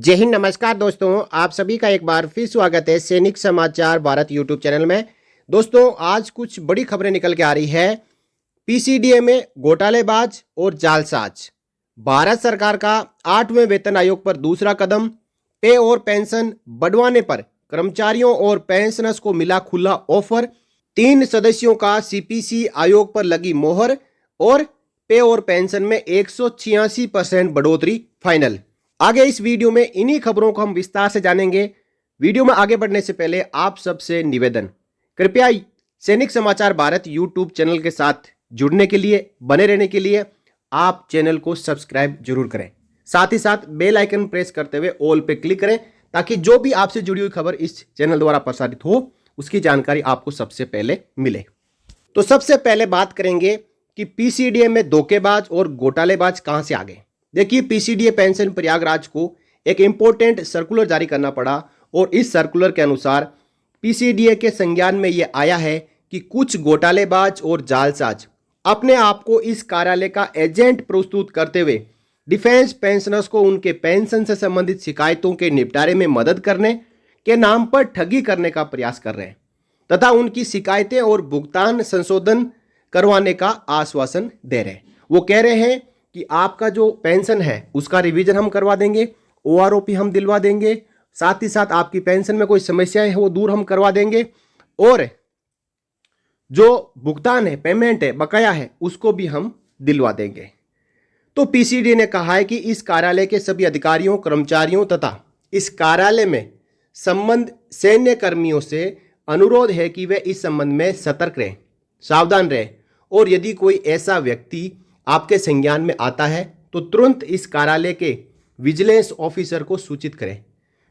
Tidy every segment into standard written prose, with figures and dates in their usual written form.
जय हिंद। नमस्कार दोस्तों, आप सभी का एक बार फिर स्वागत है सैनिक समाचार भारत यूट्यूब चैनल में। दोस्तों, आज कुछ बड़ी खबरें निकल के आ रही है। पीसीडीए में घोटालेबाज और जालसाज, भारत सरकार का 8वें वेतन आयोग पर दूसरा कदम, पे और पेंशन बढ़वाने पर कर्मचारियों और पेंशनर्स को मिला खुला ऑफर, 3 सदस्यों का सीपीसी आयोग पर लगी मोहर और पे और पेंशन में 186% बढ़ोतरी फाइनल। आगे इस वीडियो में इन्हीं खबरों को हम विस्तार से जानेंगे। वीडियो में आगे बढ़ने से पहले आप सबसे निवेदन, कृपया सैनिक समाचार भारत यूट्यूब चैनल के साथ जुड़ने के लिए, बने रहने के लिए आप चैनल को सब्सक्राइब जरूर करें। साथ ही साथ बेल आइकन प्रेस करते हुए ऑल पे क्लिक करें ताकि जो भी आपसे जुड़ी हुई खबर इस चैनल द्वारा प्रसारित हो उसकी जानकारी आपको सबसे पहले मिले। तो सबसे पहले बात करेंगे कि पीसीडीए में धोखेबाज और घोटालेबाज कहां से आ गए। देखिए, पीसीडीए पेंशन प्रयागराज को एक इंपॉर्टेंट सर्कुलर जारी करना पड़ा और इस सर्कुलर के अनुसार पीसीडीए के संज्ञान में यह आया है कि कुछ घोटालेबाज और जालसाज अपने आप को इस कार्यालय का एजेंट प्रस्तुत करते हुए डिफेंस पेंशनर्स को उनके पेंशन से संबंधित शिकायतों के निपटारे में मदद करने के नाम पर ठगी करने का प्रयास कर रहे हैं तथा उनकी शिकायतें और भुगतान संशोधन करवाने का आश्वासन दे रहे हैं। वो कह रहे हैं कि आपका जो पेंशन है उसका रिवीजन हम करवा देंगे, ओआरओपी हम दिलवा देंगे, साथ ही साथ आपकी पेंशन में कोई समस्याएं है वो दूर हम करवा देंगे और जो भुगतान है, पेमेंट है, बकाया है, उसको भी हम दिलवा देंगे। तो पीसीडी ने कहा है कि इस कार्यालय के सभी अधिकारियों, कर्मचारियों तथा इस कार्यालय में संबंध सैन्य कर्मियों से अनुरोध है कि वे इस संबंध में सतर्क रहें, सावधान रहें और यदि कोई ऐसा व्यक्ति आपके संज्ञान में आता है तो तुरंत इस कार्यालय के विजिलेंस ऑफिसर को सूचित करें।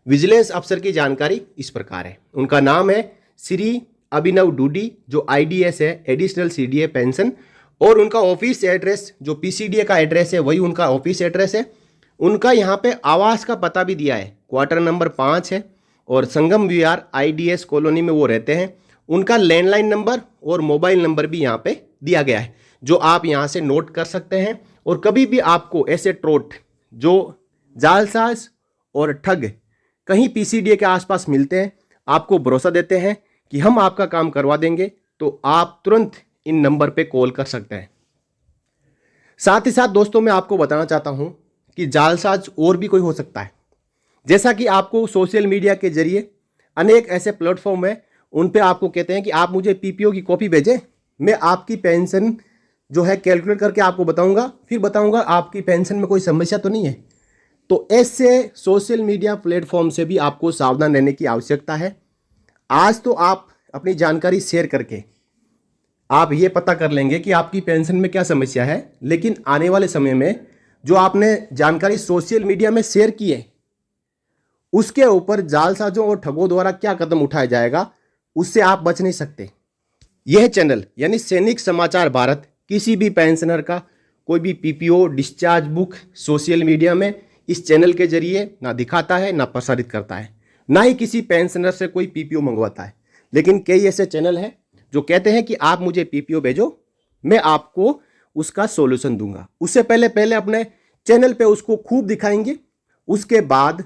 विजिलेंस अफसर की जानकारी इस प्रकार है। उनका नाम है श्री अभिनव डूडी, जो आईडीएस है, एडिशनल सीडीए पेंशन, और उनका ऑफिस एड्रेस जो पीसीडीए का एड्रेस है वही उनका ऑफिस एड्रेस है। उनका यहाँ पे आवास का पता भी दिया है, क्वार्टर नंबर 5 है और संगम विहार आईडीएस कॉलोनी में वो रहते हैं। उनका लैंडलाइन नंबर और मोबाइल नंबर भी यहाँ पे दिया गया है जो आप यहाँ से नोट कर सकते हैं। और कभी भी आपको ऐसे ट्रोट जो जालसाज और ठग कहीं पीसीडीए के आसपास मिलते हैं, आपको भरोसा देते हैं कि हम आपका काम करवा देंगे, तो आप तुरंत इन नंबर पे कॉल कर सकते हैं। साथ ही साथ दोस्तों, मैं आपको बताना चाहता हूं कि जालसाज और भी कोई हो सकता है। जैसा कि आपको सोशल मीडिया के जरिए अनेक ऐसे प्लेटफॉर्म है, उन पे आपको कहते हैं कि आप मुझे पीपीओ की कॉपी भेजें, मैं आपकी पेंशन जो है कैलकुलेट करके आपको बताऊंगा, फिर बताऊंगा आपकी पेंशन में कोई समस्या तो नहीं है। तो ऐसे सोशल मीडिया प्लेटफॉर्म से भी आपको सावधान रहने की आवश्यकता है। आज तो आप अपनी जानकारी शेयर करके आप ये पता कर लेंगे कि आपकी पेंशन में क्या समस्या है, लेकिन आने वाले समय में जो आपने जानकारी सोशल मीडिया में शेयर की है उसके ऊपर जालसाजों और ठगों द्वारा क्या कदम उठाया जाएगा, उससे आप बच नहीं सकते। यह चैनल यानी सैनिक समाचार भारत किसी भी पेंशनर का कोई भी PPO, discharge book social media में इस चैनल के जरिए ना दिखाता है, ना प्रसारित करता है, ना ही किसी पेंशनर से कोई पीपीओ मंगवाता है। लेकिन कई ऐसे चैनल हैं जो कहते हैं कि आप मुझे पीपीओ भेजो, मैं आपको उसका सॉल्यूशन दूंगा। उससे पहले अपने चैनल पे उसको खूब दिखाएंगे, उसके बाद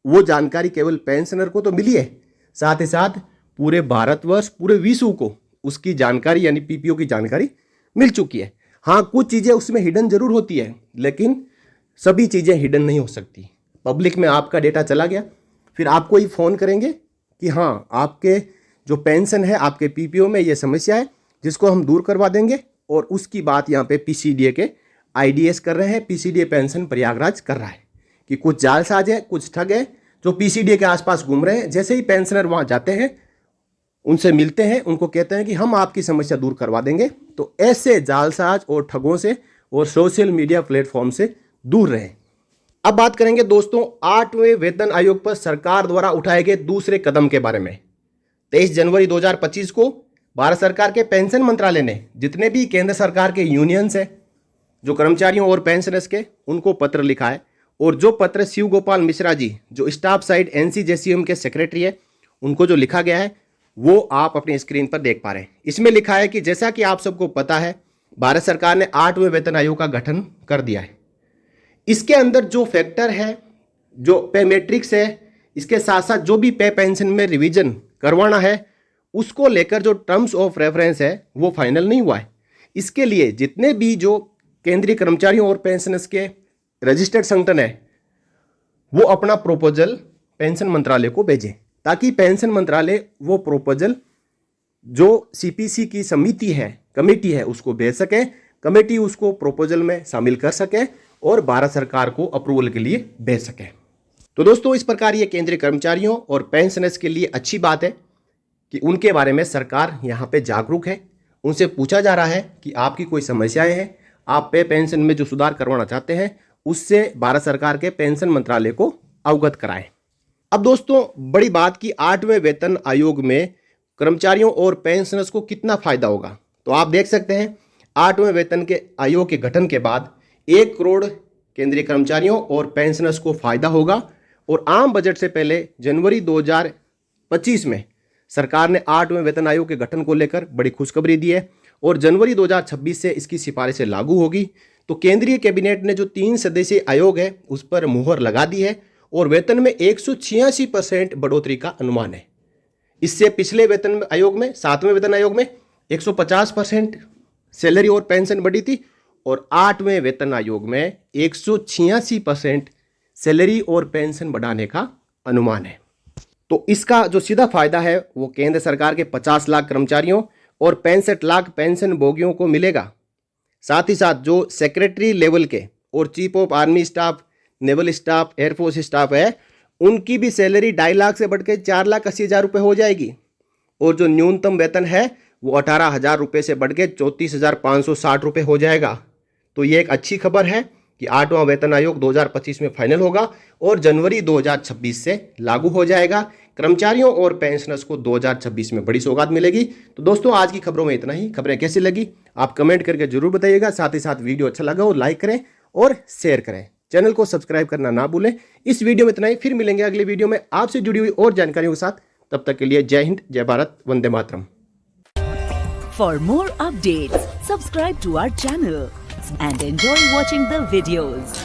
वो जानकारी केवल पेंशनर को तो मिली है, साथ ही साथ पूरे भारतवर्ष, पूरे विश्व को उसकी जानकारी यानी पीपीओ की जानकारी मिल चुकी है। हाँ, कुछ चीज़ें उसमें हिडन जरूर होती है, लेकिन सभी चीज़ें हिडन नहीं हो सकती। पब्लिक में आपका डेटा चला गया, फिर आपको ही फ़ोन करेंगे कि हाँ, आपके जो पेंशन है, आपके पीपीओ में ये समस्या है जिसको हम दूर करवा देंगे, और उसकी बात यहाँ पे पीसीडीए के आईडीएस कर रहे हैं, पीसीडीए पेंशन प्रयागराज कर रहा है कि कुछ जालसाज है, कुछ ठग है जो पीसीडीए के आसपास घूम रहे हैं। जैसे ही पेंशनर वहाँ जाते हैं, उनसे मिलते हैं, उनको कहते हैं कि हम आपकी समस्या दूर करवा देंगे। तो ऐसे जालसाज और ठगों से और सोशल मीडिया प्लेटफॉर्म से दूर रहें। अब बात करेंगे दोस्तों 8वें वेतन आयोग पर सरकार द्वारा उठाए गए दूसरे कदम के बारे में। 23 जनवरी 2025 को भारत सरकार के पेंशन मंत्रालय ने जितने भी केंद्र सरकार के यूनियंस है, जो कर्मचारियों और पेंशनर्स के, उनको पत्र लिखा है। और जो पत्र शिव गोपाल मिश्रा जी, जो स्टाफ साइड एनसीजेसीएम के सेक्रेटरी है, उनको जो लिखा गया है वो आप अपनी स्क्रीन पर देख पा रहे हैं। इसमें लिखा है कि जैसा कि आप सबको पता है, भारत सरकार ने 8वें वेतन आयोग का गठन कर दिया है। इसके अंदर जो फैक्टर है जो पे मैट्रिक्स है, इसके साथ साथ जो भी पे पेंशन में रिवीजन करवाना है, उसको लेकर जो टर्म्स ऑफ रेफरेंस है वो फाइनल नहीं हुआ है। इसके लिए जितने भी जो केंद्रीय कर्मचारियों और पेंशनर्स के रजिस्टर्ड संगठन है वो अपना प्रोपोजल पेंशन मंत्रालय को भेजें, ताकि पेंशन मंत्रालय वो प्रोपोजल जो सीपीसी की समिति है, कमेटी है, उसको भेज सके, कमेटी उसको प्रोपोजल में शामिल कर सके और भारत सरकार को अप्रूवल के लिए भेज सके। तो दोस्तों, इस प्रकार ये केंद्रीय कर्मचारियों और पेंशनर्स के लिए अच्छी बात है कि उनके बारे में सरकार यहाँ पे जागरूक है। उनसे पूछा जा रहा है कि आपकी कोई समस्याएं हैं, आप पे पेंशन में जो सुधार करवाना चाहते हैं उससे भारत सरकार के पेंशन मंत्रालय को अवगत कराएं। अब दोस्तों, बड़ी बात कि 8वें वेतन आयोग में कर्मचारियों और पेंशनर्स को कितना फायदा होगा, तो आप देख सकते हैं 8वें वेतन के आयोग के गठन के बाद 1 करोड़ केंद्रीय कर्मचारियों और पेंशनर्स को फायदा होगा। और आम बजट से पहले जनवरी 2025 में सरकार ने 8वें वेतन आयोग के गठन को लेकर बड़ी खुशखबरी दी है और जनवरी 2026 से इसकी सिफारिशें लागू होगी। तो केंद्रीय कैबिनेट ने जो 3 सदस्यीय आयोग है उस पर मुहर लगा दी है और वेतन में 186% बढ़ोतरी का अनुमान है। इससे पिछले वेतन आयोग में, 7वें वेतन आयोग में 150% सैलरी और पेंशन बढ़ी थी और 8वें वेतन आयोग में 186% सैलरी और पेंशन बढ़ाने का अनुमान है। तो इसका जो सीधा फायदा है वो केंद्र सरकार के 50 लाख कर्मचारियों और 65 लाख पेंशन भोगियों को मिलेगा। साथ ही साथ जो सेक्रेटरी लेवल के और chief of army staff, naval staff, air force staff है, उनकी भी सैलरी 2.5 लाख से बढ़ के 4,80,000 रुपये हो जाएगी। और जो न्यूनतम वेतन है वो 18,000 रुपये से बढ़ के 34,560 रुपये हो जाएगा। तो ये एक अच्छी खबर है कि 8वां वेतन आयोग 2025 में फाइनल होगा और जनवरी 2026 से लागू हो जाएगा। कर्मचारियों और पेंशनर्स को 2026 में बड़ी सौगात मिलेगी। तो दोस्तों, आज की खबरों में इतना ही। खबरें कैसी लगी आप कमेंट करके जरूर बताइएगा। साथ ही साथ वीडियो अच्छा लगा हो लाइक करें और शेयर करें। चैनल को सब्सक्राइब करना ना भूलें। इस वीडियो में इतना ही, फिर मिलेंगे अगले वीडियो में आपसे जुड़ी हुई और जानकारियों के साथ। तब तक के लिए जय हिंद, जय Bharat, Vande Mataram. For more updates, subscribe to our channel and enjoy watching the videos.